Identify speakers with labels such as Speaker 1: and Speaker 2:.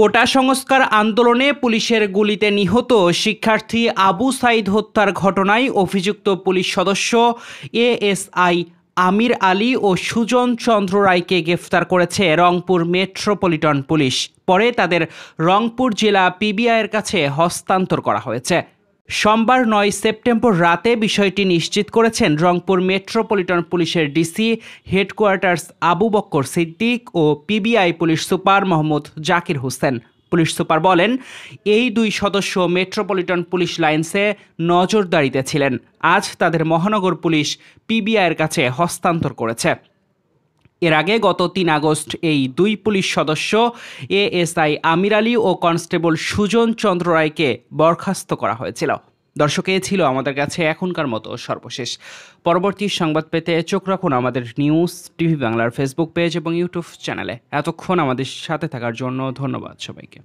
Speaker 1: কোটা সংস্কার আন্দোলনে পুলিশের গুলিতে নিহত শিক্ষার্থী আবু সাইদ হত্যার ঘটনায় অভিযুক্ত পুলিশ সদস্য এএসআই আমির আলী ও সুজন চন্দ্র রায়কে গ্রেফতার করেছে রংপুর মেট্রোপলিটন পুলিশ। পরে তাদের রংপুর জেলা পিবিআইয়ের কাছে হস্তান্তর করা হয়েছে। সোমবার ৯ সেপ্টেম্বর রাতে বিষয়টি নিশ্চিত করেছেন রংপুর মেট্রোপলিটন পুলিশের ডিসি হেডকোয়ার্টার্স আবু বক্কর সিদ্দিক ও PBI police super Mohammad Zakir Hossain. Police super বলেন, এই দুই সদস্য মেট্রোপলিটন পুলিশ লাইন্সে নজরদারিতে ছিলেন। আজ তাদের মহানগর পুলিশ পিবিআইয়ের কাছে হস্তান্তর করেছে। এর আগে গত ৩ আগস্ট এই দুই পুলিশ সদস্য এএসআই আমির আলী ও কনস্টেবল সুজন চন্দ্র রায়কে বরখাস্ত করা হয়েছিল। দর্শক, এ ছিল আমাদের কাছে এখনকার মতো সর্বশেষ। পরবর্তী সংবাদ পেতে চোখ রাখুন আমাদের নিউজ টিভি বাংলার ফেসবুক পেজ এবং ইউটিউব চ্যানেলে। এতক্ষণ আমাদের সাথে থাকার জন্য ধন্যবাদ সবাইকে।